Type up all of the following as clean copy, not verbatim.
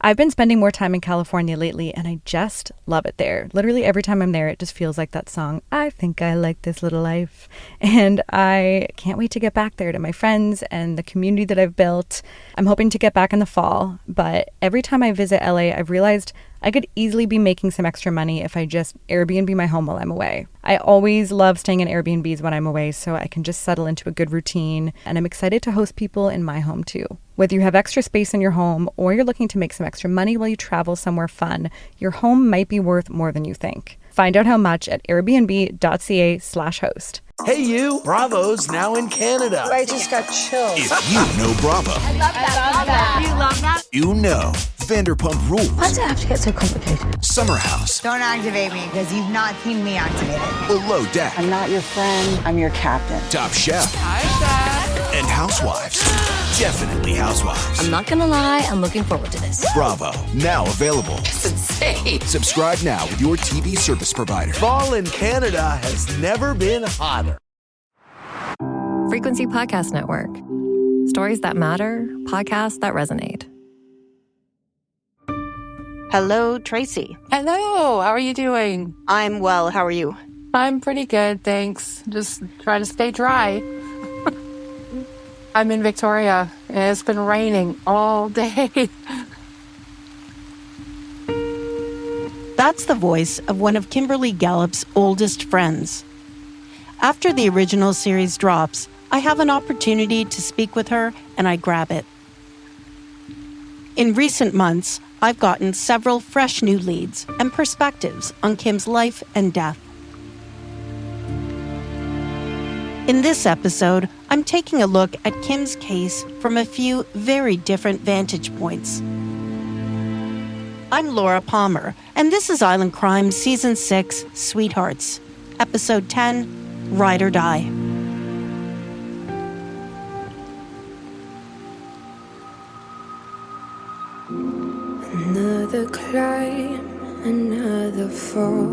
I've been spending more time in California lately, and I just love it there. Literally every time I'm there, it just feels like that song, I think I like this little life. And I can't wait to get back there to my friends and the community that I've built. I'm hoping to get back in the fall, but every time I visit LA, I've realized I could easily be making some extra money if I just Airbnb my home while I'm away. I always love staying in Airbnbs when I'm away, so I can just settle into a good routine, and I'm excited to host people in my home too. Whether you have extra space in your home or you're looking to make some extra money while you travel somewhere fun, your home might be worth more than you think. Find out how much at airbnb.ca/host. Hey you, Bravo's now in Canada. I just got chills. If you know Bravo, I love that. You love that? you know Vanderpump Rules, Why does it have to get so complicated? Summer House, Don't activate me because you've not seen me activate it. Below Deck, I'm not your friend, I'm your captain. Top Chef, Hi, Chef. and Housewives. Definitely Housewives. I'm not gonna lie, I'm looking forward to this. Bravo, now available. It's insane. Subscribe now with your TV service provider. Fall in Canada has never been hotter. Frequency Podcast Network. Stories that matter, podcasts that resonate. Hello, Tracy. Hello, how are you doing? I'm well. How are you? I'm pretty good, thanks. Just trying to stay dry. I'm in Victoria, and it's been raining all day. That's the voice of one of Kimberly Gallup's oldest friends. After the original series drops, I have an opportunity to speak with her, and I grab it. In recent months, I've gotten several fresh new leads and perspectives on Kim's life and death. In this episode, I'm taking a look at Kim's case from a few very different vantage points. I'm Laura Palmer, and this is Island Crime Season 6, Sweethearts, Episode 10, Ride or Die. Another climb, another fall,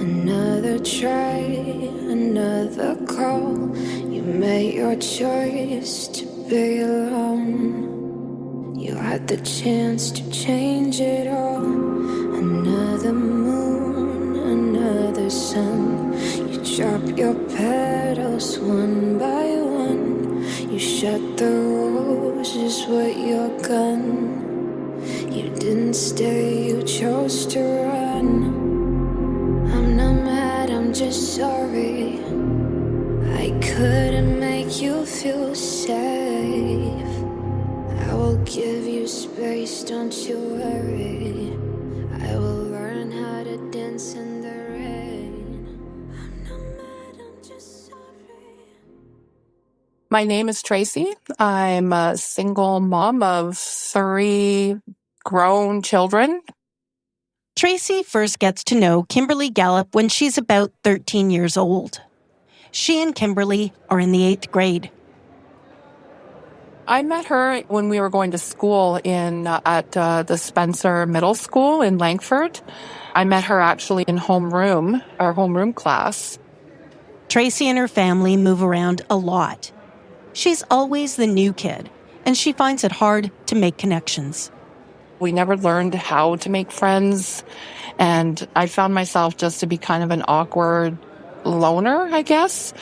another try, another call. You made your choice to be alone. You had the chance to change it all. Another moon, another sun. You drop your petals one by one. You shut the roses with your gun. You didn't stay, you chose to run. I'm not mad, I'm just sorry. I couldn't make you feel safe. I will give you space, don't you worry. I will learn how to dance in the rain. I'm not mad, I'm just sorry. My name is Tracy. I'm a single mom of 3 grown children. Tracy first gets to know Kimberly Gallup when she's about 13 years old. She and Kimberly are in the 8th grade. I met her when we were going to school at the Spencer Middle School in Langford. I met her actually in our homeroom class. Tracy and her family move around a lot. She's always the new kid, and she finds it hard to make connections. We never learned how to make friends, and I found myself just to be kind of an awkward loner, I guess.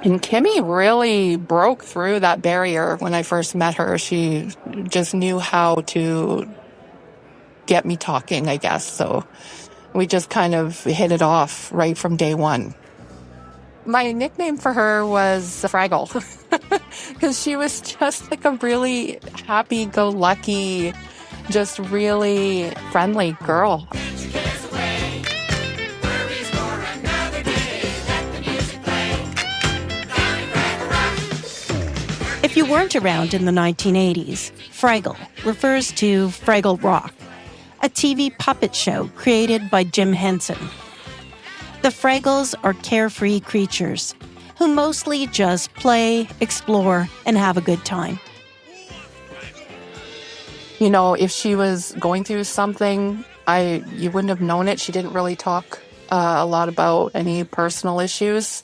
And Kimmy really broke through that barrier when I first met her. She just knew how to get me talking, I guess. So we just kind of hit it off right from day one. My nickname for her was Fraggle, because she was just like a really happy-go-lucky, just really friendly girl. If you weren't around in the 1980s, Fraggle refers to Fraggle Rock, a TV puppet show created by Jim Henson. The Fraggles are carefree creatures who mostly just play, explore, and have a good time. You know, if she was going through something, you wouldn't have known it. She didn't really talk a lot about any personal issues.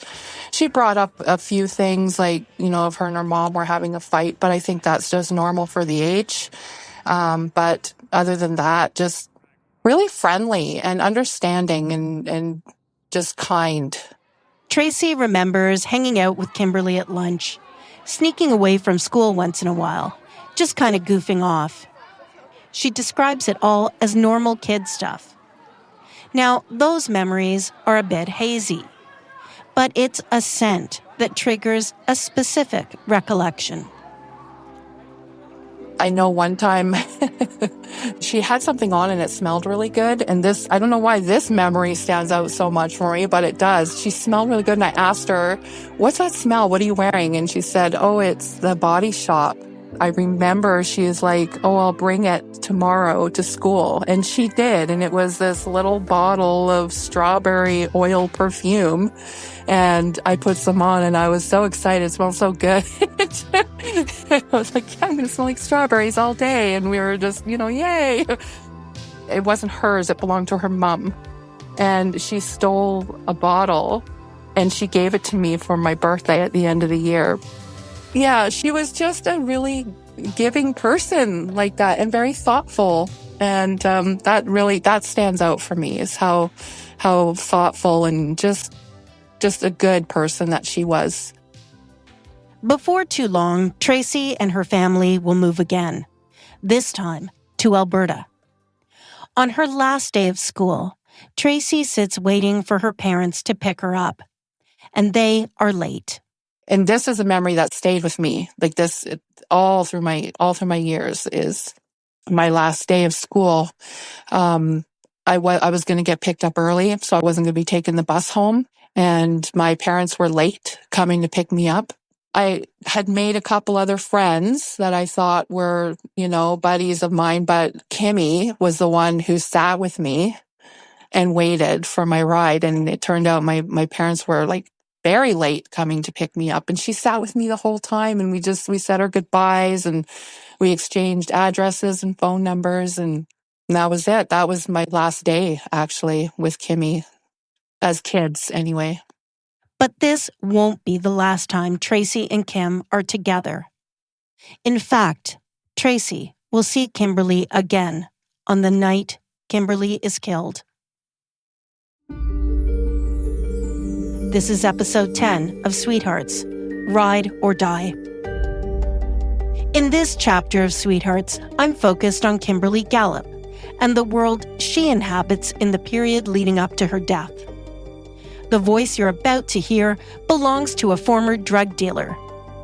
She brought up a few things like, if her and her mom were having a fight, but I think that's just normal for the age. But other than that, just really friendly and understanding and just kind. Tracy remembers hanging out with Kimberly at lunch, sneaking away from school once in a while, just kind of goofing off. She describes it all as normal kid stuff. Now, those memories are a bit hazy, but it's a scent that triggers a specific recollection. I know one time she had something on and it smelled really good. And I don't know why this memory stands out so much for me, but it does. She smelled really good. And I asked her, what's that smell? What are you wearing? And she said, oh, it's the Body Shop. I remember she was like, oh, I'll bring it tomorrow to school. And she did. And it was this little bottle of strawberry oil perfume. And I put some on and I was so excited. It smelled so good. I was like, yeah, I'm going to smell like strawberries all day. And we were just, yay. It wasn't hers. It belonged to her mom. And she stole a bottle and she gave it to me for my birthday at the end of the year. Yeah, she was just a really giving person like that and very thoughtful. And that stands out for me, is how thoughtful and just a good person that she was. Before too long, Tracy and her family will move again, this time to Alberta. On her last day of school, Tracy sits waiting for her parents to pick her up, and they are late. And this is a memory that stayed with me, like this all through my years, is my last day of school. I was going to get picked up early, so I wasn't going to be taking the bus home. And my parents were late coming to pick me up. I had made a couple other friends that I thought were, buddies of mine, but Kimmy was the one who sat with me and waited for my ride. And it turned out my parents were like very late coming to pick me up. And she sat with me the whole time. And we said our goodbyes and we exchanged addresses and phone numbers. And that was it. That was my last day, actually, with Kimmy, as kids anyway. But this won't be the last time Tracy and Kim are together. In fact, Tracy will see Kimberly again on the night Kimberly is killed. This is episode 10 of Sweethearts, Ride or Die. In this chapter of Sweethearts, I'm focused on Kimberly Gallup and the world she inhabits in the period leading up to her death. The voice you're about to hear belongs to a former drug dealer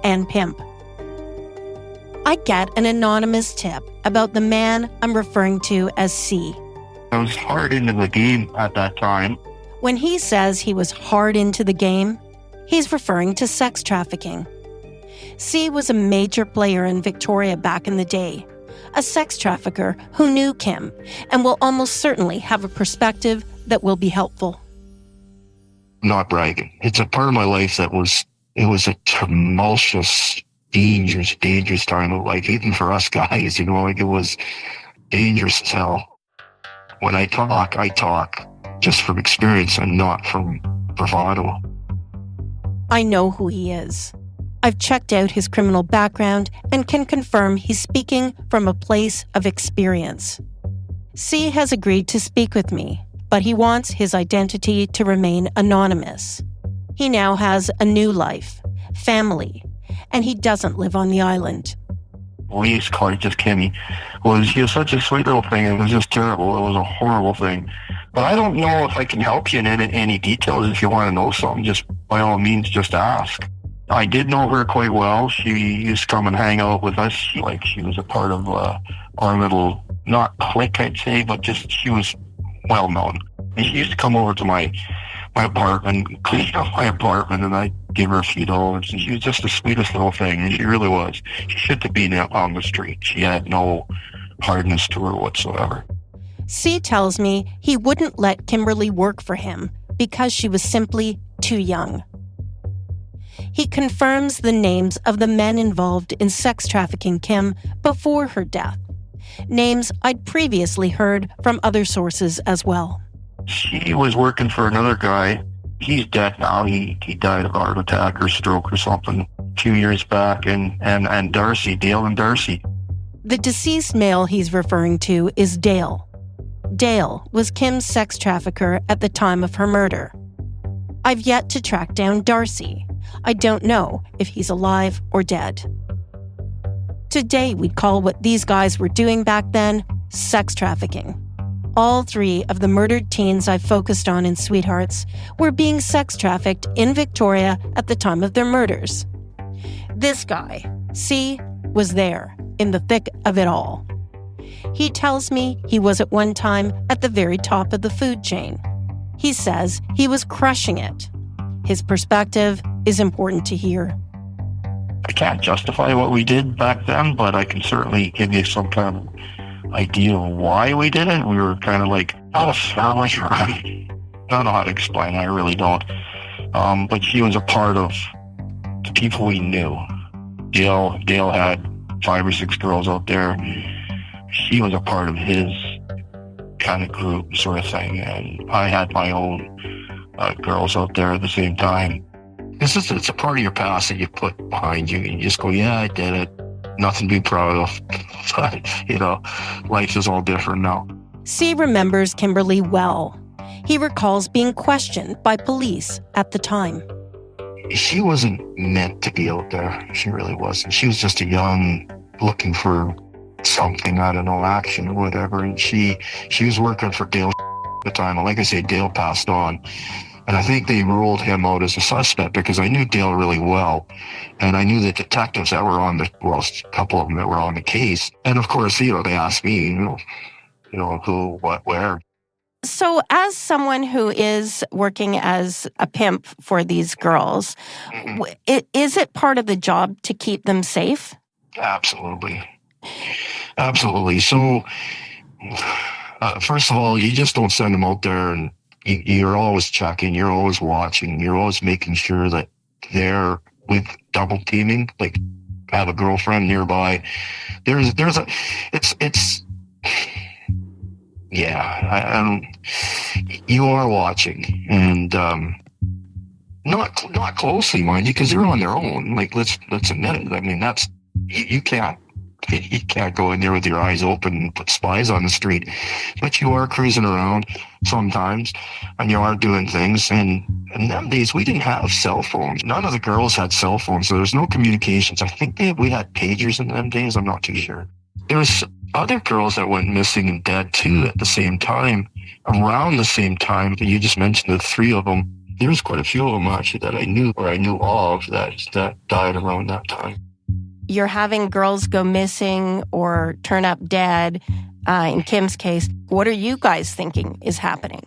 and pimp. I get an anonymous tip about the man I'm referring to as C. I was hard into the game at that time. When he says he was hard into the game, he's referring to sex trafficking. C was a major player in Victoria back in the day, a sex trafficker who knew Kim and will almost certainly have a perspective that will be helpful. Not bragging. It's a part of my life it was a tumultuous, dangerous time of life, even for us guys, it was dangerous as hell. When I talk just from experience and not from bravado. I know who he is. I've checked out his criminal background and can confirm he's speaking from a place of experience. C has agreed to speak with me, but he wants his identity to remain anonymous. He now has a new life, family, and he doesn't live on the island. We used to call it just Kimmy. She was such a sweet little thing. It was just terrible. It was a horrible thing. But I don't know if I can help you in any details. If you want to know something, just by all means, just ask. I did know her quite well. She used to come and hang out with us. She was a part of our little, not clique, I'd say, but just she was well known. And she used to come over to my apartment, clean up my apartment, and I'd give her a few dollars. And she was just the sweetest little thing, and she really was. She shouldn't have been out on the street. She had no hardness to her whatsoever. C tells me he wouldn't let Kimberly work for him because she was simply too young. He confirms the names of the men involved in sex trafficking Kim before her death, names I'd previously heard from other sources as well. She was working for another guy. He's dead now. He died of a heart attack or stroke or something a few years back. And Darcy, Dale and Darcy. The deceased male he's referring to is Dale. Dale was Kim's sex trafficker at the time of her murder. I've yet to track down Darcy. I don't know if he's alive or dead. Today, we'd call what these guys were doing back then sex trafficking. All three of the murdered teens I focused on in Sweethearts were being sex trafficked in Victoria at the time of their murders. This guy, C, was there, in the thick of it all. He tells me he was at one time at the very top of the food chain. He says he was crushing it. His perspective is important to hear. I can't justify what we did back then, but I can certainly give you some kind of idea of why we did it. We were kind of like, not a family. I don't know how to explain it. I really don't. But she was a part of the people we knew. Dale had 5 or 6 girls out there. She was a part of his kind of group sort of thing. And I had my own girls out there at the same time. It's a part of your past that you put behind you, and you just go, yeah, I did it. Nothing to be proud of. But, life is all different now. C remembers Kimberly well. He recalls being questioned by police at the time. She wasn't meant to be out there. She really wasn't. She was just a young, looking for something, I don't know, action or whatever. And she was working for Dale at the time. And like I say, Dale passed on. And I think they ruled him out as a suspect because I knew Dale really well. And I knew the detectives that were a couple of them that were on the case. And of course, they asked me, who, what, where. So as someone who is working as a pimp for these girls, is it part of the job to keep them safe? Absolutely. Absolutely. So, first of all, you just don't send them out there and you're always checking, you're always watching, you're always making sure that they're with double teaming, like have a girlfriend nearby. You are watching, and not closely, mind you, because they're on their own. Like let's admit it. I mean, that's you can't go in there with your eyes open and put spies on the street, but you are cruising around sometimes, and you are doing things. And in them days, we didn't have cell phones. None of the girls had cell phones, so there's no communications. I think we had pagers in them days. I'm not too sure. There was other girls that went missing and dead too at the same time, around the same time. You just mentioned the 3 of them. There was quite a few of them actually that I knew of that died around that time. You're having girls go missing or turn up dead. In Kim's case, what are you guys thinking is happening?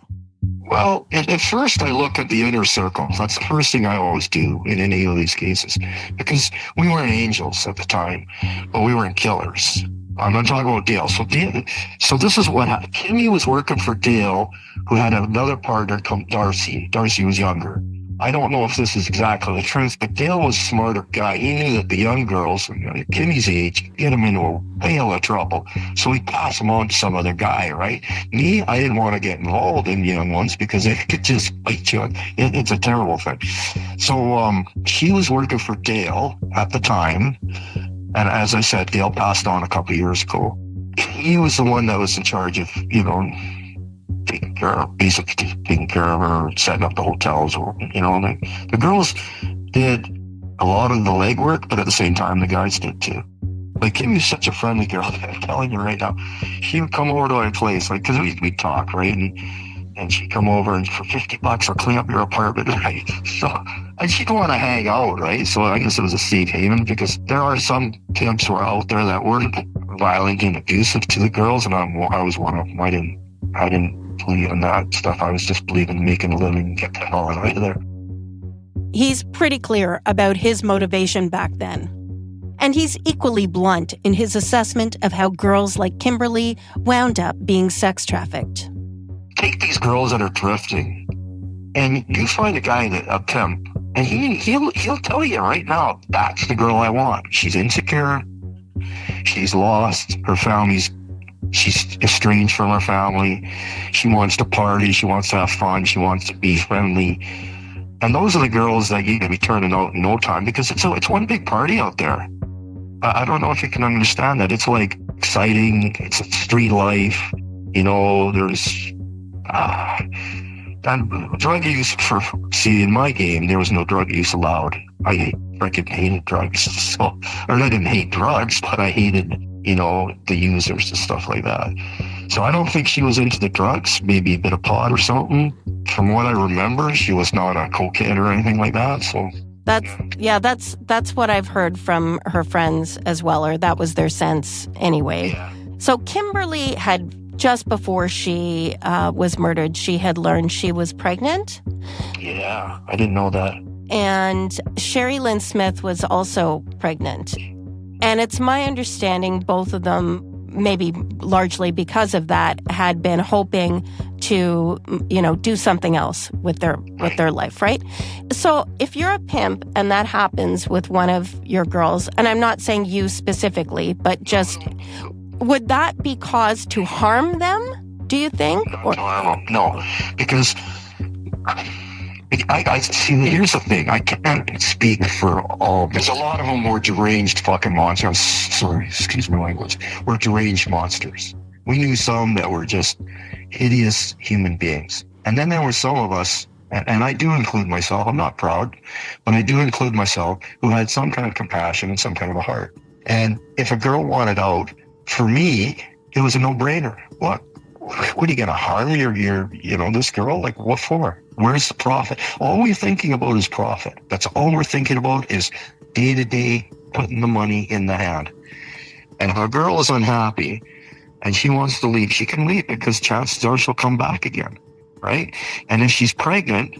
Well, at first I look at the inner circle. That's the first thing I always do in any of these cases, because we weren't angels at the time, but we weren't killers. I'm not talking about Dale. So this is what happened. Kimmy was working for Dale, who had another partner called Darcy. Darcy was younger. I don't know if this is exactly the truth, but Dale was a smarter guy. He knew that the young girls, Kimmy's age, get them into a whale of trouble. So he'd pass them on to some other guy, right? Me, I didn't want to get involved in young ones because they could just bite you. It's a terrible thing. So she was working for Dale at the time. And as I said, Dale passed on a couple of years ago. He was the one that was in charge of, taking care of her, setting up the hotels. The girls did a lot of the legwork, but at the same time, the guys did too. Like, Kimmy was such a friendly girl. I'm telling you right now, she would come over to my place, like, because we'd talk, right? And she'd come over and for $50, I'll clean up your apartment, right? So, and she'd want to hang out, right? So I guess it was a safe haven because there are some pimps who are out there that were violent and abusive to the girls, and I was one of them. I didn't believe in that stuff. I was just believing in making a living and get the hell out of there. He's pretty clear about his motivation back then. And he's equally blunt in his assessment of how girls like Kimberly wound up being sex trafficked. Take these girls that are drifting, and you find a pimp, and he'll tell you right now, that's the girl I want. She's insecure. She's lost. She's estranged from her family. She wants to party. She wants to have fun. She wants to be friendly. And those are the girls that you're going to be turning out in no time because it's one big party out there. I don't know if you can understand that. It's like exciting. It's a street life. You know, there's and drug use in my game, there was no drug use allowed. I freaking hated drugs. So, or I didn't hate drugs, but I hated, you know, the users and stuff like that. So I don't think she was into the drugs, maybe a bit of pot or something. From what I remember, she was not on cocaine or anything like that. So that's what I've heard from her friends as well, or that was their sense anyway. Yeah. So Kimberly had, just before she was murdered, she had learned she was pregnant. Yeah, I didn't know that. And Sherry Lynn Smith was also pregnant. And it's my understanding both of them, maybe largely because of that, had been hoping to, you know, do something else with their life, right? So if you're a pimp and that happens with one of your girls, and I'm not saying you specifically, but just, would that be cause to harm them, do you think? Or? No, because I see, here's the thing. I can't speak for all. There's a lot of them were deranged fucking monsters. Sorry, excuse my language. Were deranged monsters. We knew some that were just hideous human beings. And then there were some of us, and I do include myself, I'm not proud, but I do include myself, who had some kind of compassion and some kind of a heart. And if a girl wanted out, for me, it was a no-brainer. What are you going to harm your, you know, this girl? Like, what for? Where's the profit? All we're thinking about is profit. That's all we're thinking about is day-to-day putting the money in the hand. And if a girl is unhappy and she wants to leave, she can leave because chances are she'll come back again, right? And if she's pregnant,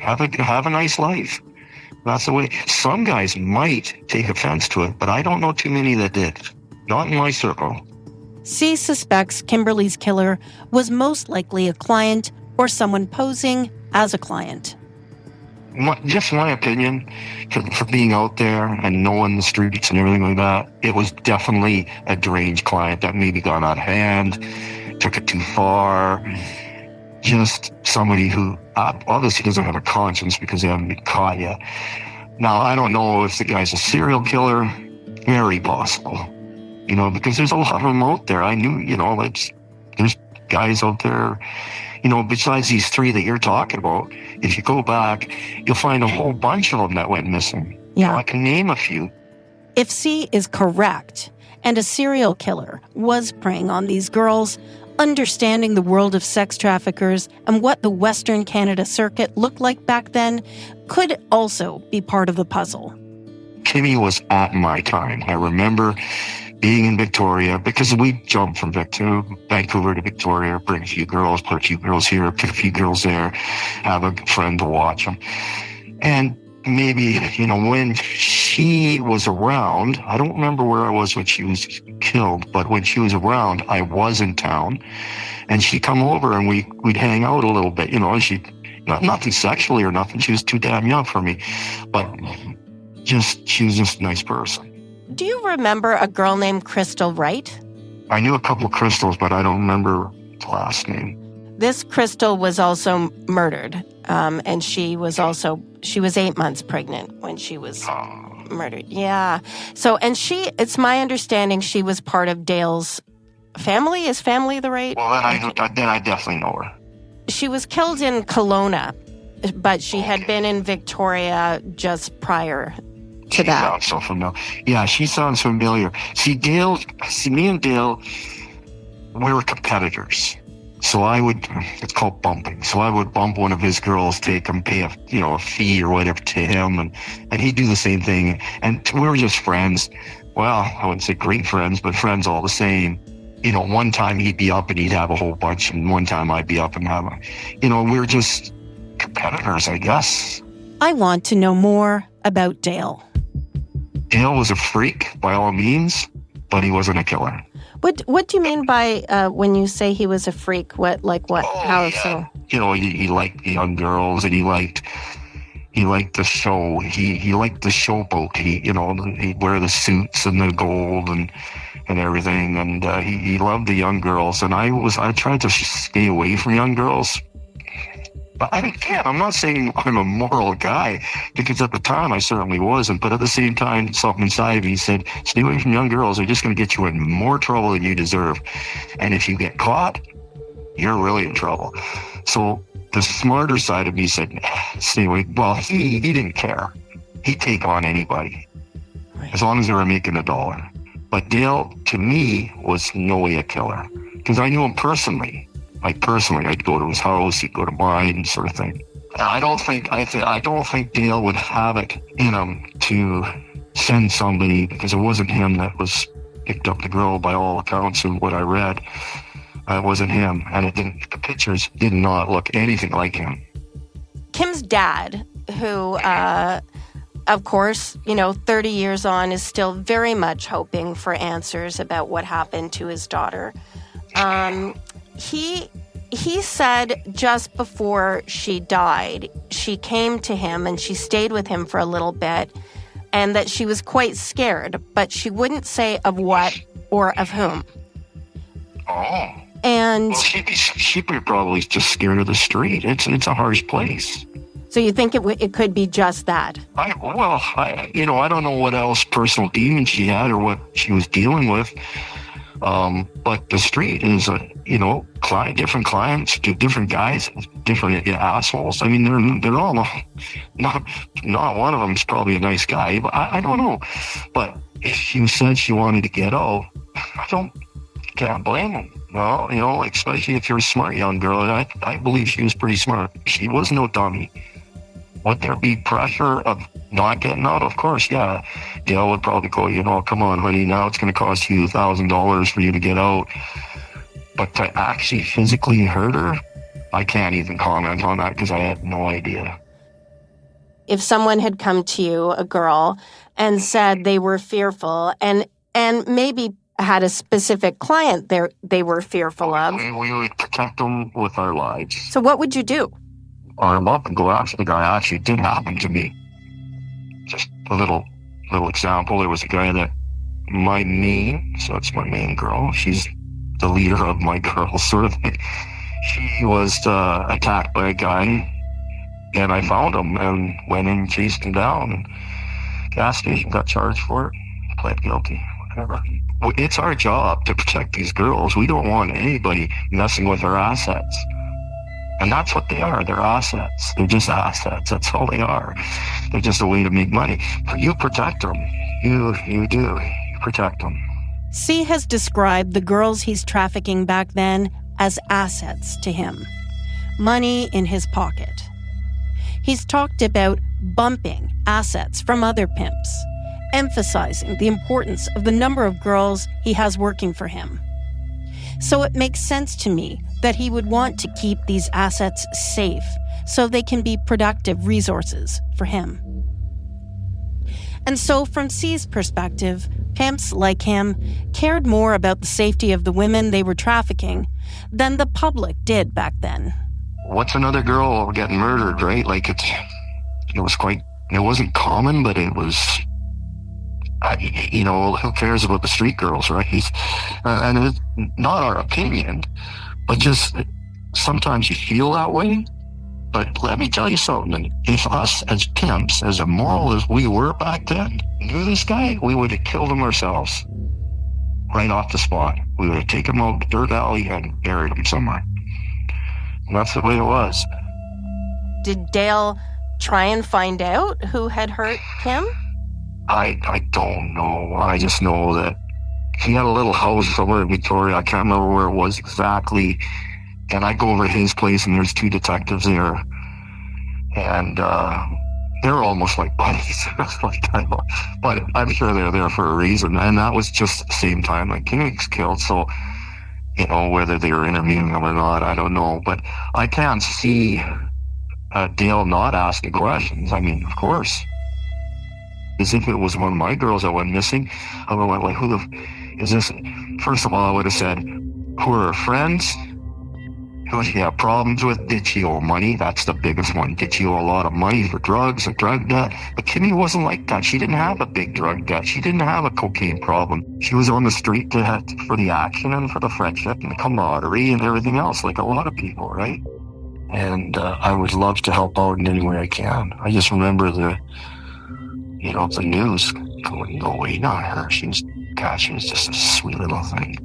have a nice life. That's the way. Some guys might take offense to it, but I don't know too many that did. Not in my circle. C suspects Kimberly's killer was most likely a client or someone posing as a client. Just my opinion, for being out there and knowing the streets and everything like that, it was definitely a deranged client that maybe got out of hand, took it too far. Just somebody who obviously doesn't have a conscience because they haven't been caught yet. Now, I don't know if the guy's a serial killer. Very possible. You know, because there's a lot of them out there. I knew, you know, like, there's guys out there, you know, besides these three that you're talking about. If you go back, you'll find a whole bunch of them that went missing. Yeah. You know, I can name a few. If C is correct, and a serial killer was preying on these girls, understanding the world of sex traffickers and what the Western Canada circuit looked like back then could also be part of the puzzle. Kimmy was at my time. I remember being in Victoria, because we jumped from Vancouver to Victoria, bring a few girls, put a few girls here, put a few girls there, have a friend to watch them. And maybe, you know, when she was around, I don't remember where I was when she was killed, but when she was around, I was in town, and she'd come over and we'd hang out a little bit, you know, and nothing sexually or nothing. She was too damn young for me, but she was just a nice person. Do you remember a girl named Crystal Wright? I knew a couple of Crystals, but I don't remember the last name. This Crystal was also murdered, and she was 8 months pregnant when she was murdered. Yeah. So, and it's my understanding she was part of Dale's family. Is family the right? Well, then I definitely know her. She was killed in Kelowna, but she had been in Victoria just prior to that. Sounds so familiar. Yeah, she sounds familiar. See, me and Dale, we were competitors. So it's called bumping. So I would bump one of his girls, take him, pay a fee or whatever to him, and he'd do the same thing. And we were just friends. Well, I wouldn't say great friends, but friends all the same. You know, one time he'd be up and he'd have a whole bunch, and one time I'd be up and have we were just competitors, I guess. I want to know more about Dale. Dale was a freak, by all means, but he wasn't a killer. What do you mean by when you say he was a freak? What? Oh, how yeah. so? You know, he liked the young girls, and he liked the show. He liked the showboat. He'd wear the suits and the gold and everything, and he loved the young girls. And I tried to stay away from young girls. But again, I'm not saying I'm a moral guy, because at the time I certainly wasn't. But at the same time, something inside of me said, stay away from young girls. They're just going to get you in more trouble than you deserve. And if you get caught, you're really in trouble. So the smarter side of me said, stay away. Well, he didn't care. He'd take on anybody, as long as they were making $1. But Dale, to me, was no way a killer, because I knew him personally. Like personally, I'd go to his house, he'd go to mine, sort of thing. I don't think Dale would have it in him to send somebody, because it wasn't him that was picked up the girl by all accounts of what I read. It wasn't him, and the pictures did not look anything like him. Kim's dad, who, of course, 30 years on, is still very much hoping for answers about what happened to his daughter. He said just before she died, she came to him and she stayed with him for a little bit, and that she was quite scared, but she wouldn't say of what or of whom. Oh. And well, she'd be probably just scared of the street. It's a harsh place. So you think it could be just that? I don't know what else personal demons she had or what she was dealing with. But the street is different clients, different guys, different assholes. I mean, they're all not one of them is probably a nice guy, but I don't know. But if she said she wanted to get out, can't blame them. Well, especially if you're a smart young girl, and I believe she was pretty smart. She was no dummy. Would there be pressure of not getting out? Of course, yeah. Dale would probably go, come on, honey, now it's going to cost you $1,000 for you to get out. But to actually physically hurt her, I can't even comment on that because I had no idea. If someone had come to you, a girl, and said they were fearful and maybe had a specific client they were fearful of. We would protect them with our lives. So what would you do? Arm up and go after the guy. Actually, it did happen to me. Just a little example. There was a guy that my main girl. She's the leader of my girls, sort of thing. She was attacked by a guy, and I found him and went in and chased him down. And gas station, got charged for it, pled guilty, whatever. It's our job to protect these girls. We don't want anybody messing with our assets. And that's what they are. They're assets. They're just assets. That's all they are. They're just a way to make money. But you protect them. You do. You protect them. C has described the girls he's trafficking back then as assets to him. Money in his pocket. He's talked about bumping assets from other pimps, emphasizing the importance of the number of girls he has working for him. So it makes sense to me that he would want to keep these assets safe so they can be productive resources for him. And so from C's perspective, pimps like him cared more about the safety of the women they were trafficking than the public did back then. What's another girl getting murdered, right? Like it wasn't common, but it was, who cares about the street girls, right? And it's not our opinion, but just sometimes you feel that way. But let me tell you something. If us as pimps, as immoral as we were back then, knew this guy, we would have killed him ourselves right off the spot. We would have taken him out to Dirt Alley and buried him somewhere. And that's the way it was. Did Dale try and find out who had hurt him? I don't know. I just know that he had a little house somewhere in Victoria. I can't remember where it was exactly. And I go over to his place, and there's 2 detectives there. And they're almost like buddies. But I'm sure they're there for a reason. And that was just the same time like King was killed. So, whether they were interviewing him or not, I don't know. But I can't see Dale not asking questions. I mean, of course. As if it was one of my girls that went missing. I would have went like, who the is this? First of all, I would have said, who are her friends? Who she have problems with? Did she owe money? That's the biggest one. Did she owe a lot of money for drugs or drug debt? But Kimmy wasn't like that. She didn't have a big drug debt. She didn't have a cocaine problem. She was on the street for the action and for the friendship and the camaraderie and everything else, like a lot of people, right? And I would love to help out in any way I can. I just remember the news going, no, wait on her. She was just a sweet little thing.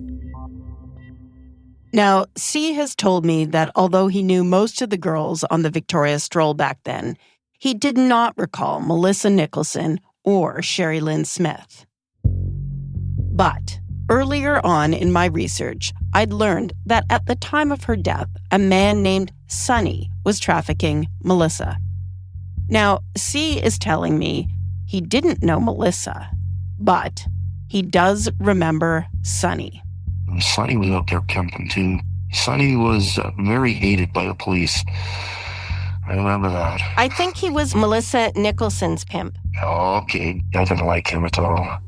Now, C has told me that although he knew most of the girls on the Victoria Stroll back then, he did not recall Melissa Nicholson or Sherry Lynn Smith. But earlier on in my research, I'd learned that at the time of her death, a man named Sonny was trafficking Melissa. Now, C is telling me he didn't know Melissa, but he does remember Sonny. Sonny was out there pimping too. Sonny was very hated by the police. I remember that. I think he was Melissa Nicholson's pimp. Okay, I didn't like him at all.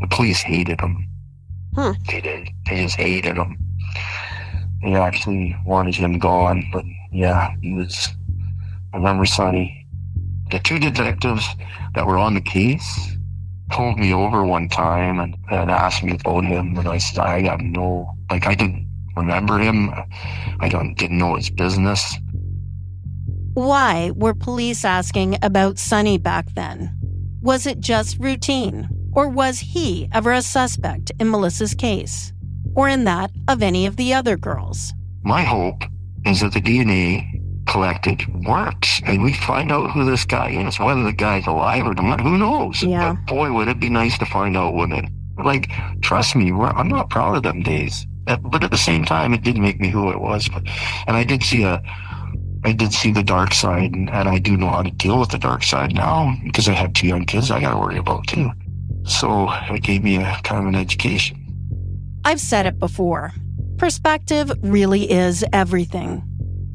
The police hated him. They did. They just hated him. They actually wanted him gone, but yeah, I remember Sonny. The two detectives that were on the case pulled me over one time and asked me about him, and I said, I didn't remember him. I didn't know his business. Why were police asking about Sonny back then? Was it just routine? Or was he ever a suspect in Melissa's case? Or in that of any of the other girls? My hope is that the DNA collected works and we find out who this guy is, whether the guy's alive or not, who knows? Yeah. But boy, would it be nice to find out, wouldn't it? Trust me, I'm not proud of them days. But at the same time, it did make me who I was. And I did see the dark side, and I do know how to deal with the dark side now because I have 2 young kids I got to worry about too. So it gave me a kind of an education. I've said it before. Perspective really is everything.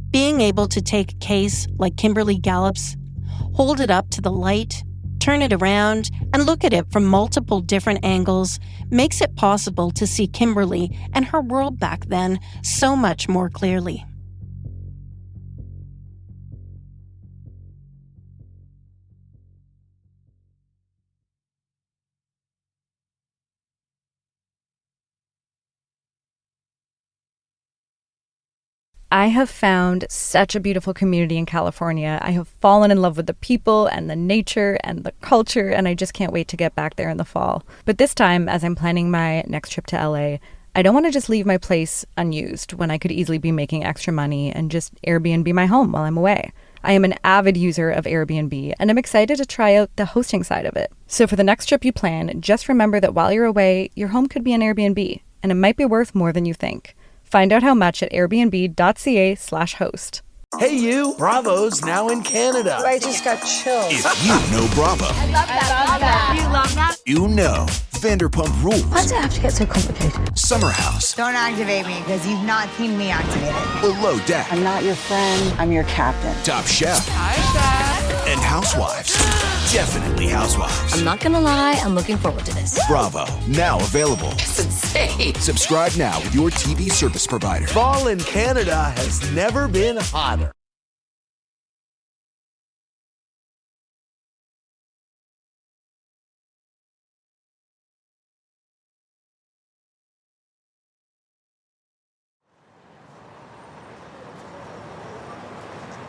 Being able to take a case like Kimberly Gallup's, hold it up to the light, turn it around, and look at it from multiple different angles makes it possible to see Kimberly and her world back then so much more clearly. I have found such a beautiful community in California. I have fallen in love with the people and the nature and the culture, and I just can't wait to get back there in the fall. But this time, as I'm planning my next trip to LA, I don't want to just leave my place unused when I could easily be making extra money and just Airbnb my home while I'm away. I am an avid user of Airbnb, and I'm excited to try out the hosting side of it. So for the next trip you plan, just remember that while you're away, your home could be an Airbnb, and it might be worth more than you think. Find out how much at airbnb.ca/host. Hey you, Bravo's now in Canada. I just got chills. If you know Bravo, I love that. You love that? you know Vanderpump Rules, Why does it have to get so complicated? Summer House, Don't activate me because you've not seen me activated. Below Deck, I'm not your friend, I'm your captain. Top Chef, Hi, Chef. and Housewives. Definitely Housewives. I'm not gonna lie, I'm looking forward to this. Bravo, now available. It's insane. Subscribe now with your TV service provider. Fall in Canada has never been hotter.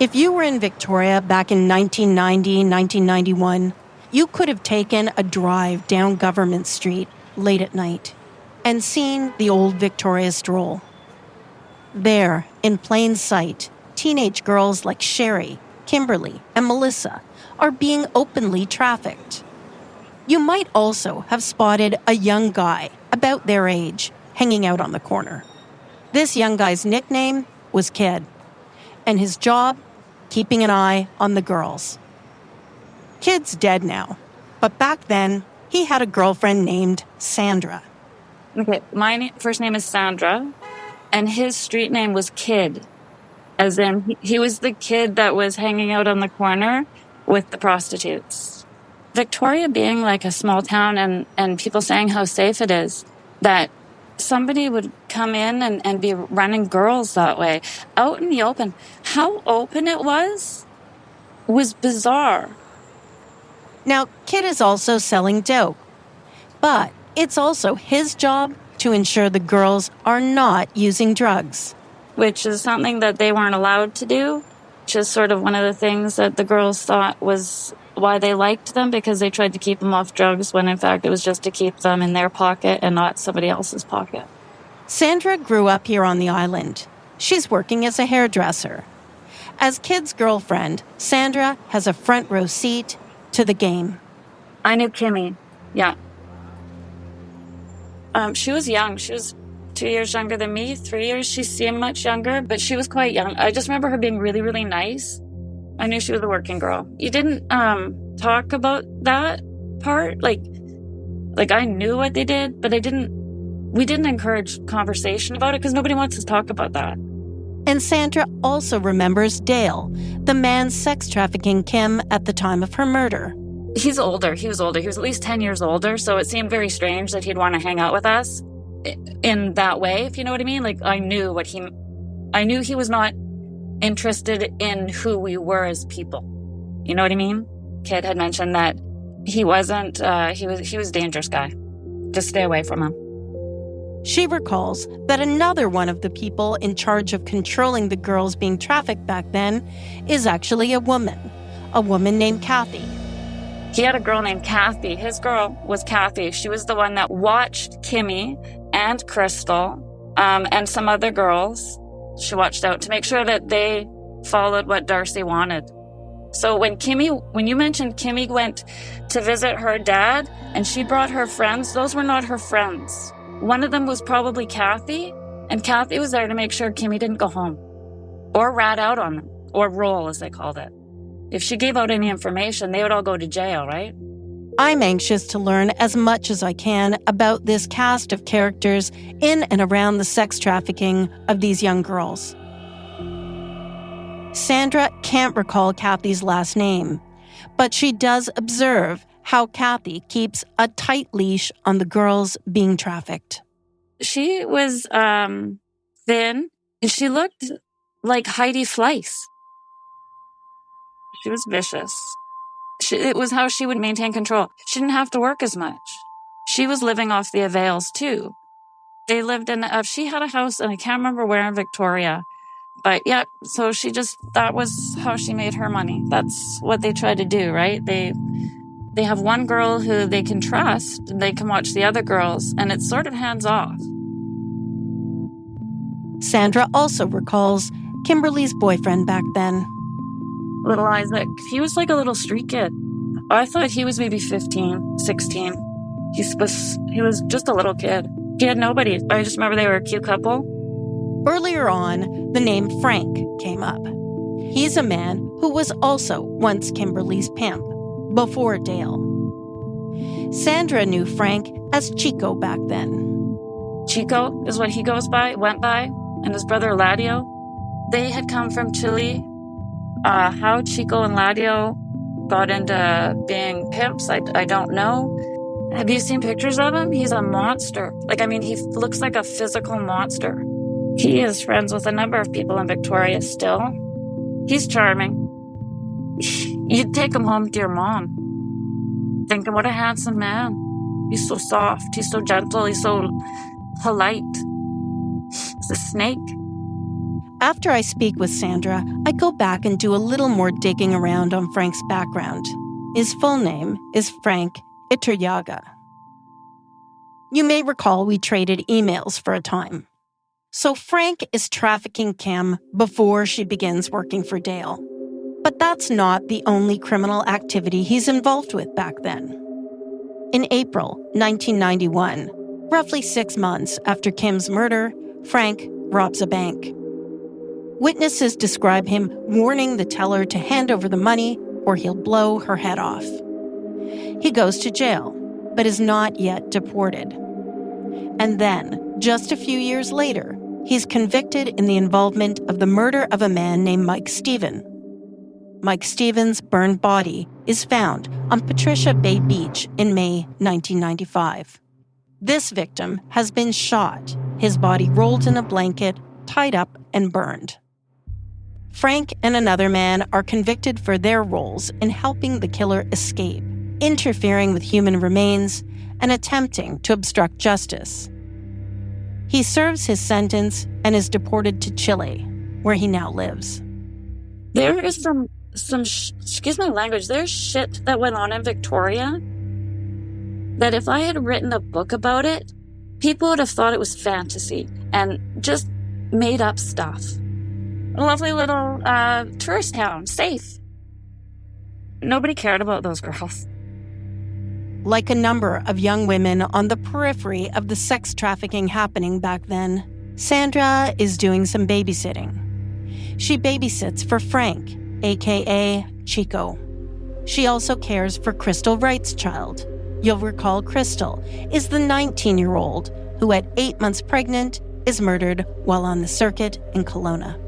If you were in Victoria back in 1990, 1991, you could have taken a drive down Government Street late at night and seen the old Victoria Stroll. There, in plain sight, teenage girls like Sherry, Kimberly, and Melissa are being openly trafficked. You might also have spotted a young guy about their age hanging out on the corner. This young guy's nickname was Kid, and his job, keeping an eye on the girls. Kid's dead now, but back then, he had a girlfriend named Sandra. Okay, my first name is Sandra, and his street name was Kid, as in he was the kid that was hanging out on the corner with the prostitutes. Victoria being like a small town and people saying how safe it is, that somebody would come in and be running girls that way, out in the open. How open it was bizarre. Now, Kid is also selling dope, but it's also his job to ensure the girls are not using drugs. which is something that they weren't allowed to do, which is sort of one of the things that the girls thought was why they liked them, because they tried to keep them off drugs when in fact it was just to keep them in their pocket and not somebody else's pocket. Sandra grew up here on the island. She's working as a hairdresser. As Kid's girlfriend, Sandra has a front row seat to the game. I knew Kimmy, yeah. She was young. She was 2 years younger than me, 3 years. She seemed much younger, but she was quite young. I just remember her being really, really nice. I knew she was a working girl. You didn't talk about that part. Like I knew what they did, but we didn't encourage conversation about it because nobody wants to talk about that. And Sandra also remembers Dale, the man sex trafficking Kim at the time of her murder. He's older. He was older. He was at least 10 years older, so it seemed very strange that he'd want to hang out with us in that way, if you know what I mean. Like, I knew he was not interested in who we were as people. You know what I mean? Kid had mentioned that he wasn't, he was a dangerous guy. Just stay away from him. She recalls that another one of the people in charge of controlling the girls being trafficked back then is actually a woman named Kathy. He had a girl named Kathy. His girl was Kathy. She was the one that watched Kimmy and Crystal and some other girls. She watched out to make sure that they followed what Darcy wanted. So when you mentioned Kimmy went to visit her dad and she brought her friends, those were not her friends. One of them was probably Kathy, and Kathy was there to make sure Kimmy didn't go home or rat out on them, or roll as they called it. If she gave out any information, they would all go to jail, right? I'm anxious to learn as much as I can about this cast of characters in and around the sex trafficking of these young girls. Sandra can't recall Kathy's last name, but she does observe how Kathy keeps a tight leash on the girls being trafficked. She was thin, and she looked like Heidi Fleiss. She was vicious. It was how she would maintain control. She didn't have to work as much. She was living off the avails, too. They lived in, she had a house, and I can't remember where in Victoria. But yeah, so that was how she made her money. That's what they try to do, right? They have one girl who they can trust, and they can watch the other girls, and it's sort of hands off. Sandra also recalls Kimberly's boyfriend back then. Little Isaac, he was like a little street kid. I thought he was maybe 15, 16. He was just a little kid. He had nobody. I just remember they were a cute couple. Earlier on, the name Frank came up. He's a man who was also once Kimberly's pimp, before Dale. Sandra knew Frank as Chico back then. Chico is what he went by, and his brother Ladio. They had come from Chile. How Chico and Ladio got into being pimps, I don't know. Have you seen pictures of him? He's a monster. He looks like a physical monster. He is friends with a number of people in Victoria still. He's charming. You'd take him home to your mom. Thinking, what a handsome man. He's so soft. He's so gentle. He's so polite. He's a snake. After I speak with Sandra, I go back and do a little more digging around on Frank's background. His full name is Frank Iturriaga. You may recall we traded emails for a time. So Frank is trafficking Kim before she begins working for Dale. But that's not the only criminal activity he's involved with back then. In April 1991, roughly 6 months after Kim's murder, Frank robs a bank. Witnesses describe him warning the teller to hand over the money or he'll blow her head off. He goes to jail, but is not yet deported. And then, just a few years later, he's convicted in the involvement of the murder of a man named Mike Stephen. Mike Stephen's burned body is found on Patricia Bay Beach in May 1995. This victim has been shot, his body rolled in a blanket, tied up, and burned. Frank and another man are convicted for their roles in helping the killer escape, interfering with human remains, and attempting to obstruct justice. He serves his sentence and is deported to Chile, where he now lives. There is some excuse my language, there's shit that went on in Victoria that if I had written a book about it, people would have thought it was fantasy and just made up stuff. A lovely little tourist town, safe. Nobody cared about those girls. Like a number of young women on the periphery of the sex trafficking happening back then, Sandra is doing some babysitting. She babysits for Frank, a.k.a. Chico. She also cares for Crystal Wright's child. You'll recall Crystal is the 19-year-old who at 8 months pregnant is murdered while on the circuit in Kelowna.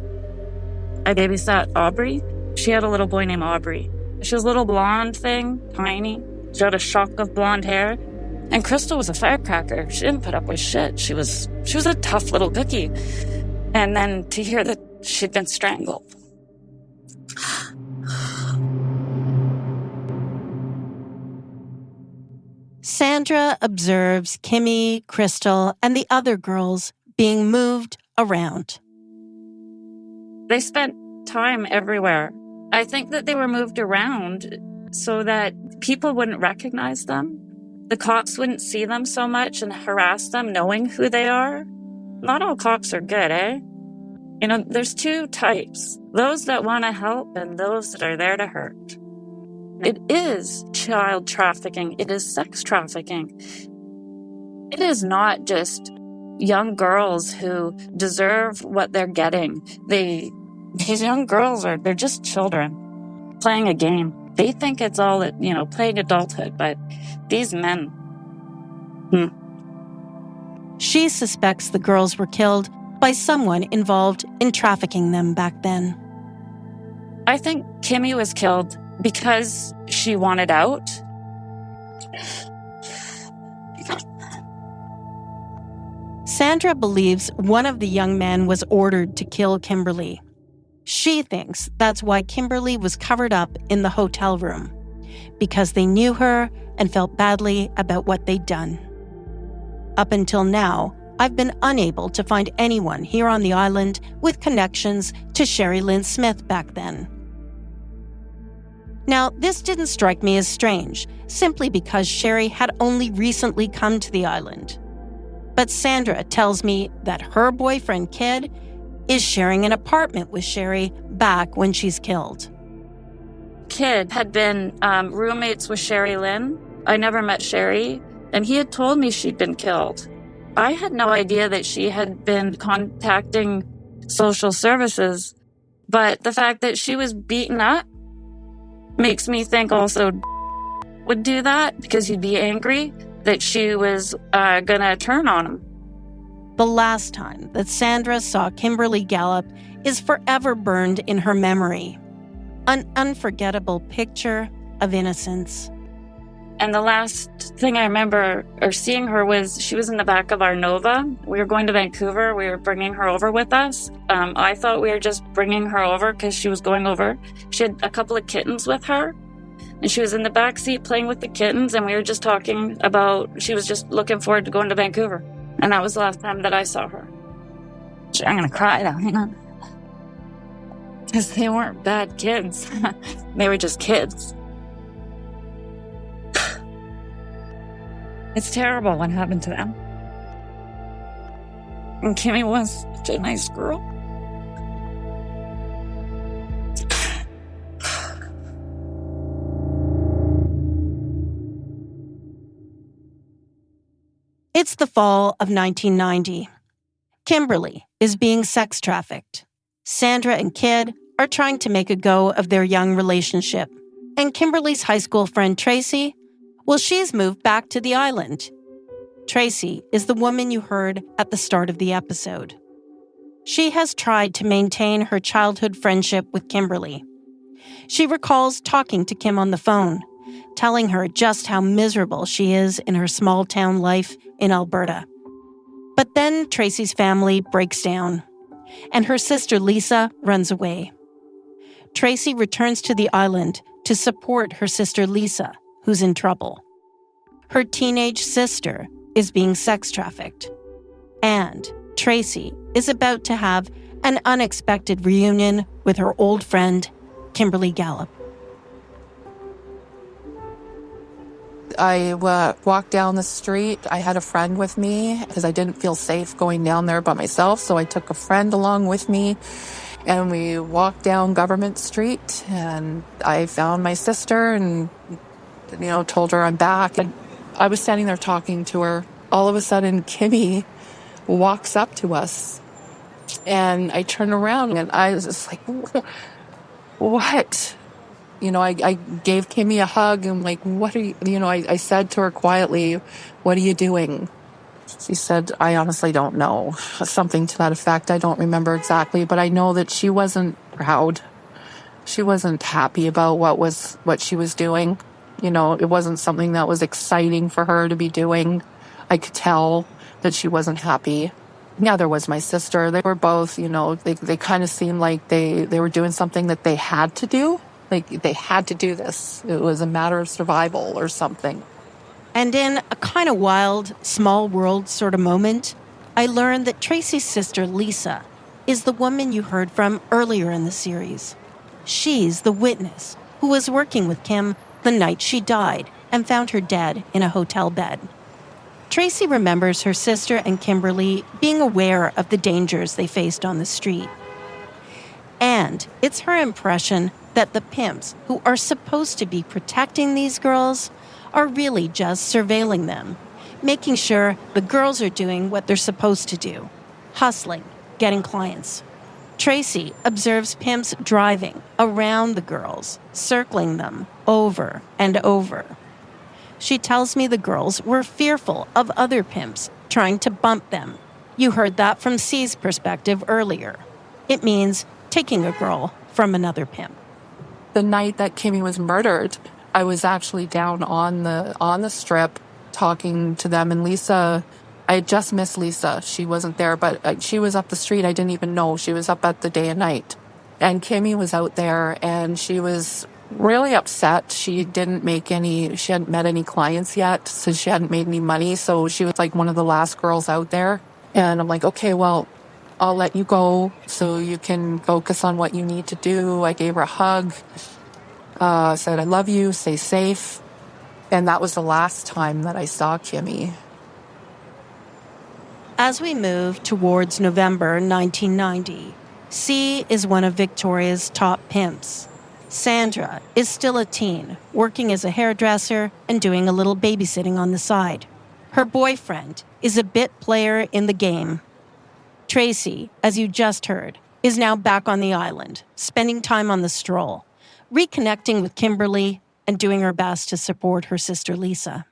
I babysat Aubrey. She had a little boy named Aubrey. She was a little blonde thing, tiny. She had a shock of blonde hair. And Crystal was a firecracker. She didn't put up with shit. She was a tough little cookie. And then to hear that she'd been strangled. Sandra observes Kimmy, Crystal, and the other girls being moved around. They spent time everywhere. I think that they were moved around so that people wouldn't recognize them. The cops wouldn't see them so much and harass them knowing who they are. Not all cops are good, eh? You know, there's two types. Those that want to help and those that are there to hurt. It is child trafficking. It is sex trafficking. It is not just young girls who deserve what they're getting. These young girls they're just children playing a game. They think it's all, playing adulthood, but these men. She suspects the girls were killed by someone involved in trafficking them back then. I think Kimmy was killed because she wanted out. Sandra believes one of the young men was ordered to kill Kimberly. She thinks that's why Kimberly was covered up in the hotel room, because they knew her and felt badly about what they'd done. Up until now, I've been unable to find anyone here on the island with connections to Sherry Lynn Smith back then. Now, this didn't strike me as strange, simply because Sherry had only recently come to the island. But Sandra tells me that her boyfriend, Kid, is sharing an apartment with Sherry back when she's killed. Kid had been roommates with Sherry Lynn. I never met Sherry, and he had told me she'd been killed. I had no idea that she had been contacting social services, but the fact that she was beaten up makes me think also would do that because he'd be angry that she was gonna turn on him. The last time that Sandra saw Kimberly Gallup is forever burned in her memory. An unforgettable picture of innocence. And the last thing I remember seeing her was she was in the back of our Nova. We were going to Vancouver. We were bringing her over with us. I thought we were just bringing her over because she was going over. She had a couple of kittens with her. And she was in the back seat playing with the kittens. And we were just talking about, she was just looking forward to going to Vancouver. And that was the last time that I saw her. I'm going to cry now, hang on. Because they weren't bad kids. They were just kids. It's terrible what happened to them. And Kimmy was such a nice girl. It's the fall of 1990. Kimberly is being sex trafficked. Sandra and Kid are trying to make a go of their young relationship. And Kimberly's high school friend Tracy, well, she's moved back to the island. Tracy is the woman you heard at the start of the episode. She has tried to maintain her childhood friendship with Kimberly. She recalls talking to Kim on the phone, telling her just how miserable she is in her small town life in Alberta. But then Tracy's family breaks down, and her sister Lisa runs away. Tracy returns to the island to support her sister Lisa, who's in trouble. Her teenage sister is being sex trafficked. And Tracy is about to have an unexpected reunion with her old friend, Kimberly Gallup. I walked down the street. I had a friend with me because I didn't feel safe going down there by myself. So I took a friend along with me and we walked down Government Street and I found my sister and, told her I'm back. And I was standing there talking to her. All of a sudden, Kimmy walks up to us and I turned around and I was just like, what? I gave Kimmy a hug and like, what are you, I said to her quietly, what are you doing? She said, I honestly don't know. Something to that effect. I don't remember exactly, but I know that she wasn't proud. She wasn't happy about what she was doing. It wasn't something that was exciting for her to be doing. I could tell that she wasn't happy. Yeah, there was my sister. They were both, they kind of seemed like they were doing something that they had to do. Like they had to do this. It was a matter of survival or something. And in a kind of wild, small world sort of moment, I learned that Tracy's sister, Lisa, is the woman you heard from earlier in the series. She's the witness who was working with Kim the night she died and found her dead in a hotel bed. Tracy remembers her sister and Kimberly being aware of the dangers they faced on the street. And it's her impression that the pimps who are supposed to be protecting these girls are really just surveilling them, making sure the girls are doing what they're supposed to do, hustling, getting clients. Tracy observes pimps driving around the girls, circling them over and over. She tells me the girls were fearful of other pimps trying to bump them. You heard that from C's perspective earlier. It means taking a girl from another pimp. The night that Kimmy was murdered, I was actually down on the strip talking to them, and Lisa, I had just missed Lisa. She wasn't there, but she was up the street. I didn't even know. She was up at the day and night. And Kimmy was out there, and she was really upset. She hadn't met any clients yet, so she hadn't made any money. So she was like one of the last girls out there. And I'm like, okay, well, I'll let you go so you can focus on what you need to do. I gave her a hug, said, I love you, stay safe. And that was the last time that I saw Kimmy. As we move towards November 1990, C is one of Victoria's top pimps. Sandra is still a teen, working as a hairdresser and doing a little babysitting on the side. Her boyfriend is a bit player in the game. Tracy, as you just heard, is now back on the island, spending time on the stroll, reconnecting with Kimberly and doing her best to support her sister Lisa.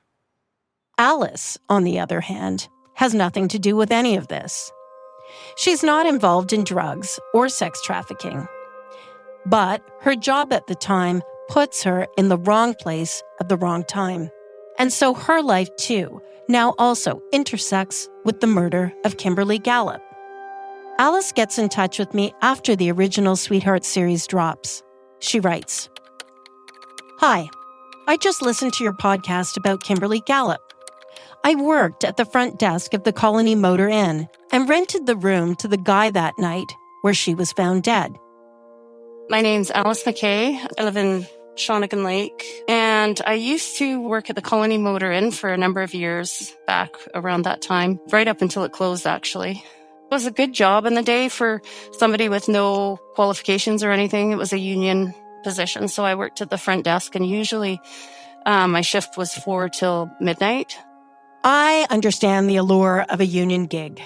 Alice, on the other hand, has nothing to do with any of this. She's not involved in drugs or sex trafficking. But her job at the time puts her in the wrong place at the wrong time. And so her life, too, now also intersects with the murder of Kimberly Gallup. Alice gets in touch with me after the original Sweetheart series drops. She writes, Hi, I just listened to your podcast about Kimberly Gallup. I worked at the front desk of the Colony Motor Inn and rented the room to the guy that night where she was found dead. My name's Alice McKay. I live in Shawnigan Lake, and I used to work at the Colony Motor Inn for a number of years back around that time, right up until it closed, actually. It was a good job in the day for somebody with no qualifications or anything. It was a union position, so I worked at the front desk, and usually my shift was 4 till midnight. I understand the allure of a union gig,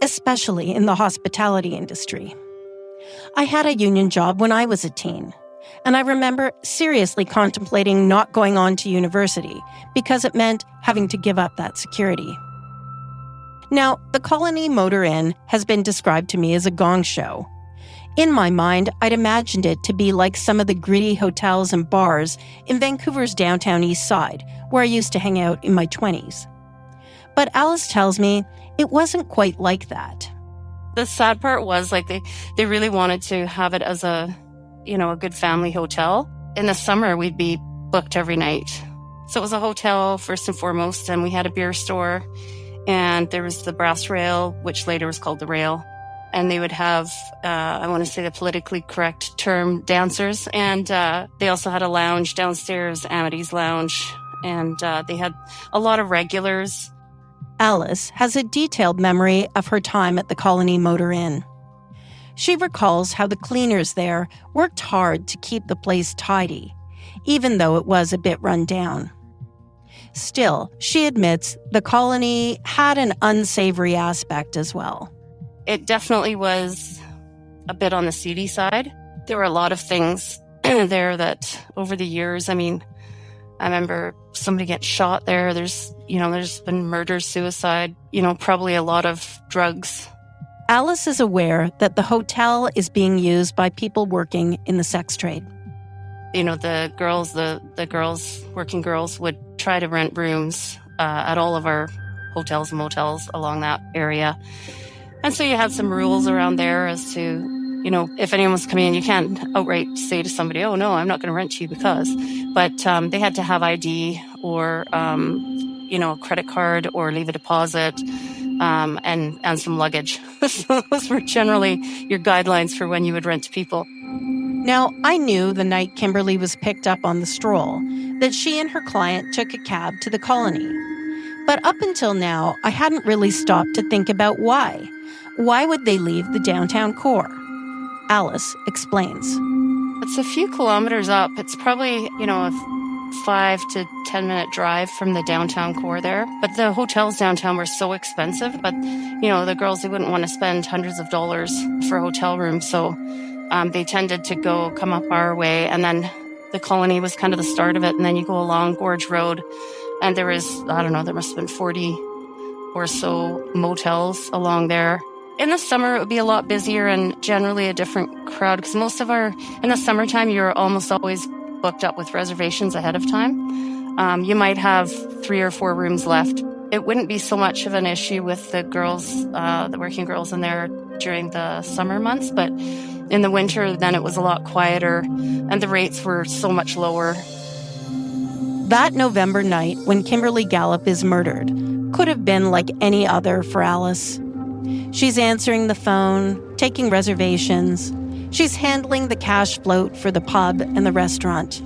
especially in the hospitality industry. I had a union job when I was a teen, and I remember seriously contemplating not going on to university because it meant having to give up that security. Now, the Colony Motor Inn has been described to me as a gong show. In my mind, I'd imagined it to be like some of the gritty hotels and bars in Vancouver's downtown east side, where I used to hang out in my 20s. But Alice tells me it wasn't quite like that. The sad part was they really wanted to have it as a good family hotel. In the summer, we'd be booked every night. So it was a hotel first and foremost, and we had a beer store. and there was the brass rail, which later was called the rail. And they would have, I want to say the politically correct term, dancers. And they also had a lounge downstairs, Amity's Lounge. And they had a lot of regulars. Alice has a detailed memory of her time at the Colony Motor Inn. She recalls how the cleaners there worked hard to keep the place tidy, even though it was a bit run down. Still, she admits the Colony had an unsavory aspect as well. It definitely was a bit on the seedy side. There were a lot of things there that over the years, I remember somebody get shot there. There's been murder, suicide, probably a lot of drugs. Alice is aware that the hotel is being used by people working in the sex trade. The working girls would try to rent rooms at all of our hotels and motels along that area. And so you had some rules around there as to, if anyone was coming in, you can't outright say to somebody, oh, no, I'm not going to rent you because. But they had to have ID or, a credit card or leave a deposit and some luggage. So those were generally your guidelines for when you would rent to people. Now, I knew the night Kimberly was picked up on the stroll that she and her client took a cab to the Colony. But up until now, I hadn't really stopped to think about why. Why would they leave the downtown core? Alice explains. It's a few kilometers up. It's probably, a 5 to 10 minute drive from the downtown core there. But the hotels downtown were so expensive. But, the girls, they wouldn't want to spend hundreds of dollars for a hotel room. So they tended to come up our way. And then the Colony was kind of the start of it. And then you go along Gorge Road. And there was, there must have been 40 or so motels along there. In the summer, it would be a lot busier and generally a different crowd because in the summertime, you're almost always booked up with reservations ahead of time. You might have 3 or 4 rooms left. It wouldn't be so much of an issue with the girls, the working girls in there during the summer months, but in the winter, then it was a lot quieter and the rates were so much lower. That November night when Kimberly Gallup is murdered could have been like any other for Alice. She's answering the phone, taking reservations. She's handling the cash float for the pub and the restaurant.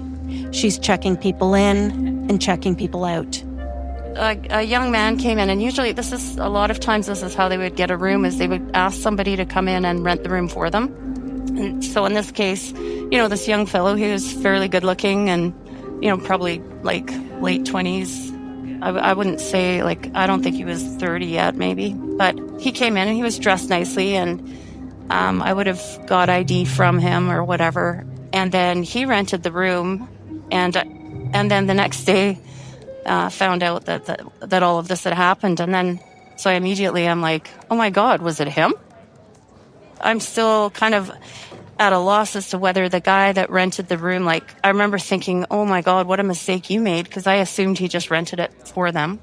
She's checking people in and checking people out. A young man came in, and usually a lot of times this is how they would get a room, is they would ask somebody to come in and rent the room for them. And so in this case, this young fellow, he was fairly good looking and, probably like late 20s. I wouldn't say, I don't think he was 30 yet, maybe. But he came in and he was dressed nicely, and I would have got ID from him or whatever. And then he rented the room, and then the next day found out that all of this had happened. And then, so I'm like, oh my God, was it him? I'm still kind of at a loss as to whether the guy that rented the room, I remember thinking, oh my God, what a mistake you made, because I assumed he just rented it for them.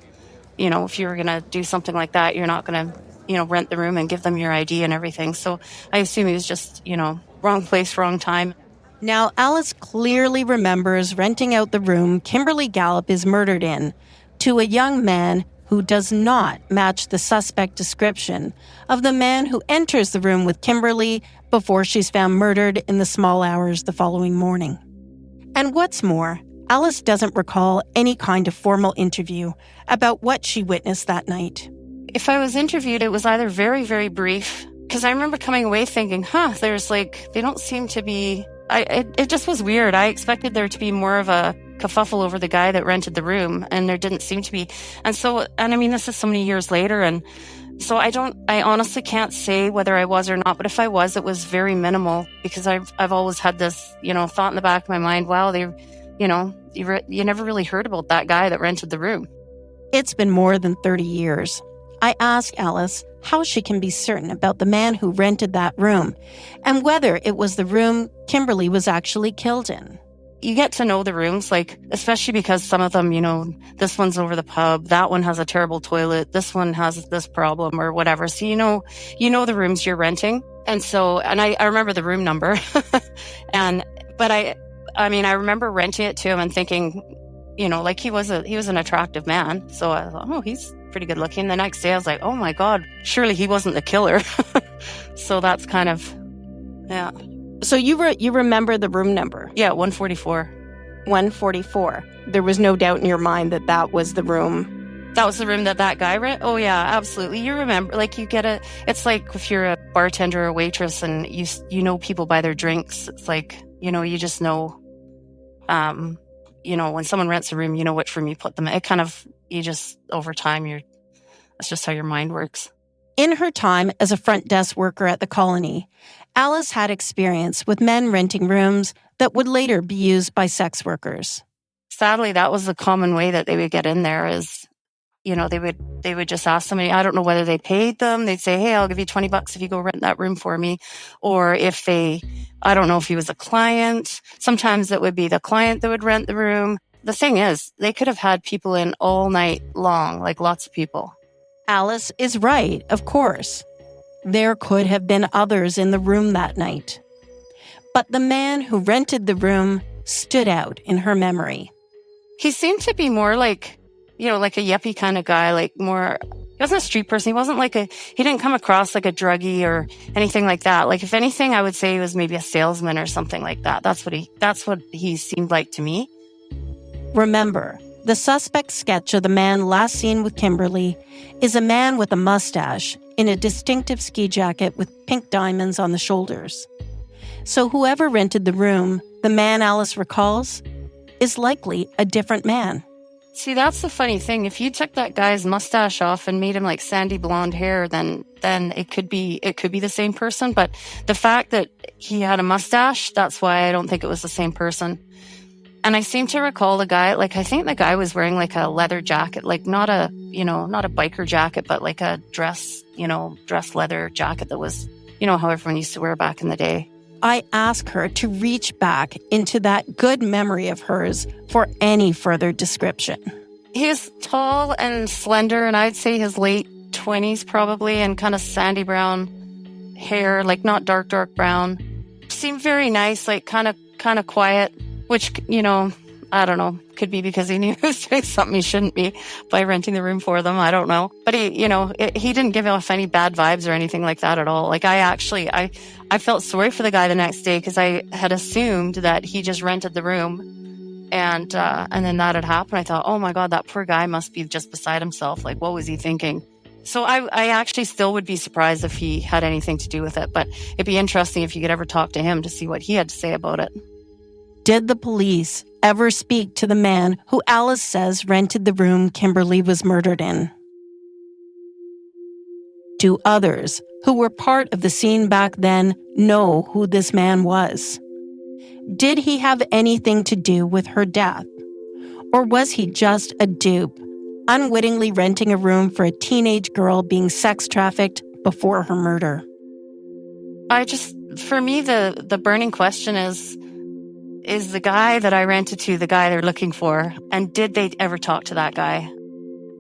If you were going to do something like that, you're not going to, rent the room and give them your ID and everything. So I assume he was just, wrong place, wrong time. Now, Alice clearly remembers renting out the room Kimberly Gallup is murdered in to a young man who does not match the suspect description of the man who enters the room with Kimberly before she's found murdered in the small hours the following morning. And what's more, Alice doesn't recall any kind of formal interview about what she witnessed that night. If I was interviewed, it was either very, very brief, because I remember coming away thinking, there's they don't seem to be, it just was weird. I expected there to be more of a kerfuffle over the guy that rented the room, and there didn't seem to be. And this is so many years later, and so I honestly can't say whether I was or not, but if I was, it was very minimal, because I've always had this, thought in the back of my mind, wow, you never really heard about that guy that rented the room. It's been more than 30 years. I ask Alice how she can be certain about the man who rented that room and whether it was the room Kimberly was actually killed in. You get to know the rooms, especially because some of them, this one's over the pub, that one has a terrible toilet, this one has this problem or whatever. So you know the rooms you're renting. And so, and I remember the room number. But I remember renting it to him and thinking, he was an attractive man. So I thought, pretty good looking. The next day I was like, oh my God, surely he wasn't the killer. So that's kind of, yeah. So you remember the room number? Yeah, 144. 144. There was no doubt in your mind that that was the room. That was the room that guy rent? Oh yeah, absolutely. You remember, like you get it's like if you're a bartender or a waitress and you know people by their drinks. It's like, you just know, when someone rents a room, you know which room you put them in. It kind of, over time, that's just how your mind works. In her time as a front desk worker at the Colony, Alice had experience with men renting rooms that would later be used by sex workers. Sadly, that was the common way that they would get in there is, they would just ask somebody, I don't know whether they paid them. They'd say, hey, I'll give you $20 if you go rent that room for me. Or if I don't know if he was a client. Sometimes it would be the client that would rent the room. The thing is, they could have had people in all night long, like lots of people. Alice is right, of course. There could have been others in the room that night. But the man who rented the room stood out in her memory. He seemed to be more like, like a yuppie kind of guy, like more, he wasn't a street person. He wasn't he didn't come across like a druggie or anything like that. Like if anything, I would say he was maybe a salesman or something like that. That's what he seemed like to me. Remember, the suspect sketch of the man last seen with Kimberly is a man with a mustache in a distinctive ski jacket with pink diamonds on the shoulders. So whoever rented the room, the man Alice recalls, is likely a different man. See, that's the funny thing. If you took that guy's mustache off and made him like sandy blonde hair, then it could be the same person. But the fact that he had a mustache, that's why I don't think it was the same person. And I seem to recall the guy, I think the guy was wearing like a leather jacket, like not a biker jacket, but like a dress leather jacket that was, how everyone used to wear back in the day. I ask her to reach back into that good memory of hers for any further description. He was tall and slender, and I'd say his late 20s probably, and kind of sandy brown hair, like not dark brown. Seemed very nice, like kind of quiet. Which, I don't know, could be because he knew he was doing something he shouldn't be by renting the room for them. I don't know. But he didn't give off any bad vibes or anything like that at all. Like I felt sorry for the guy the next day because I had assumed that he just rented the room and then that had happened. I thought, oh my God, that poor guy must be just beside himself. Like, what was he thinking? So I actually still would be surprised if he had anything to do with it. But it'd be interesting if you could ever talk to him to see what he had to say about it. Did the police ever speak to the man who Alice says rented the room Kimberly was murdered in? Do others who were part of the scene back then know who this man was? Did he have anything to do with her death? Or was he just a dupe, unwittingly renting a room for a teenage girl being sex trafficked before her murder? For me, the burning question is the guy that I rented to the guy they're looking for? And did they ever talk to that guy?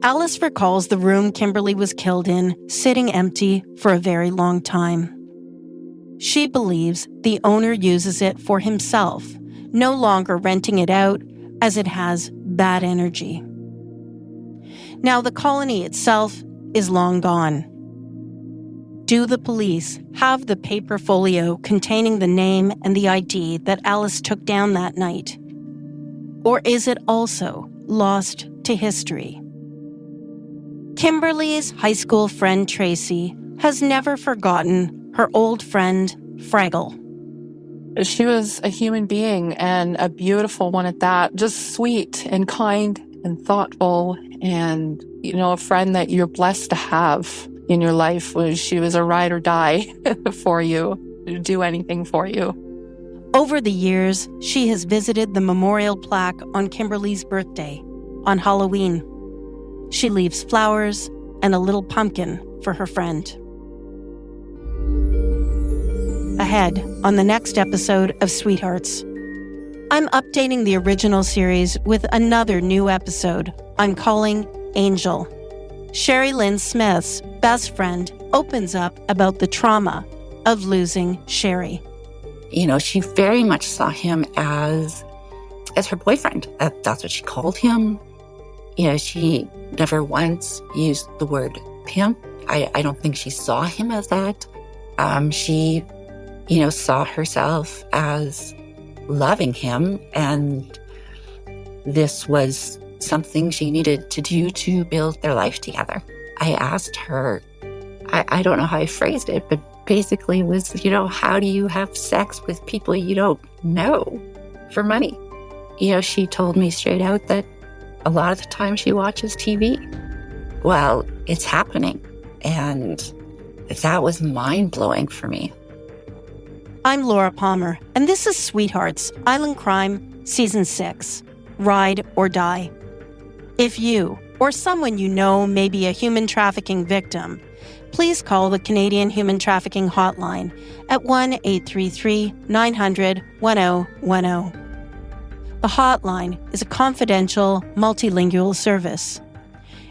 Alice recalls the room Kimberly was killed in sitting empty for a very long time. She believes the owner uses it for himself, no longer renting it out as it has bad energy. Now, the colony itself is long gone. Do the police have the paper folio containing the name and the ID that Alice took down that night? Or is it also lost to history? Kimberly's high school friend Tracy has never forgotten her old friend Fraggle. She was a human being and a beautiful one at that, just sweet and kind and thoughtful and, a friend that you're blessed to have in your life. She was a ride or die for you, do anything for you. Over the years, she has visited the memorial plaque on Kimberly's birthday, on Halloween. She leaves flowers and a little pumpkin for her friend. Ahead on the next episode of Sweethearts, I'm updating the original series with another new episode I'm calling Angel. Sherry Lynn Smith's best friend opens up about the trauma of losing Sherry. She very much saw him as her boyfriend. That's what she called him. She never once used the word pimp. I don't think she saw him as that. She, saw herself as loving him, and this was something she needed to do to build their life together. I asked her, I don't know how I phrased it, but basically it was, how do you have sex with people you don't know for money? She told me straight out that a lot of the time she watches TV. Well, it's happening. And that was mind-blowing for me. I'm Laura Palmer, and this is Sweethearts, Island Crime, Season 6, Ride or Die. If you or someone you know may be a human trafficking victim, please call the Canadian Human Trafficking Hotline at 1-833-900-1010. The hotline is a confidential, multilingual service.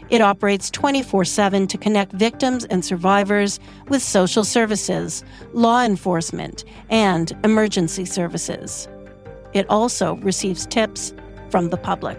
It operates 24/7 to connect victims and survivors with social services, law enforcement, and emergency services. It also receives tips from the public.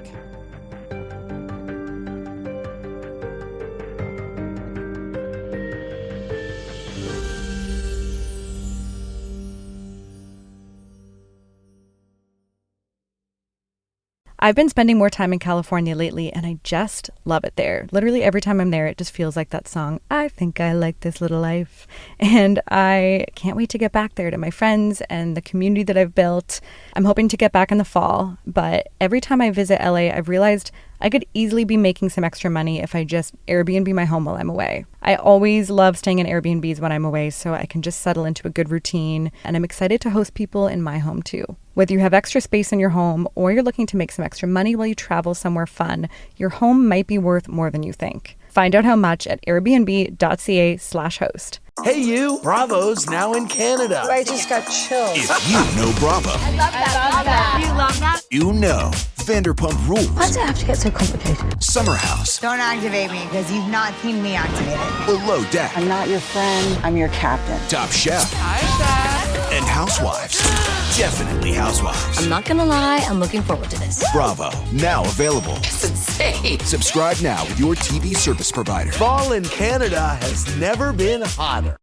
I've been spending more time in California lately, and I just love it there. Literally every time I'm there, it just feels like that song, I think I like this little life. And I can't wait to get back there to my friends and the community that I've built. I'm hoping to get back in the fall, but every time I visit LA, I've realized I could easily be making some extra money if I just Airbnb my home while I'm away. I always love staying in Airbnbs when I'm away so I can just settle into a good routine, and I'm excited to host people in my home too. Whether you have extra space in your home or you're looking to make some extra money while you travel somewhere fun, your home might be worth more than you think. Find out how much at airbnb.ca/host. Hey you, Bravo's now in Canada. I just got chills. If you know Bravo, I love that. You love that? you know Vanderpump Rules, Why does it have to get so complicated? Summer House, Don't activate me because you've not seen me activate it. Below Deck, I'm not your friend. I'm your captain. Top Chef, Hi, Chef. and Housewives. Definitely Housewives. I'm not gonna lie, I'm looking forward to this. Bravo, now available. It's insane. Subscribe now with your TV service provider. Fall in Canada has never been hotter.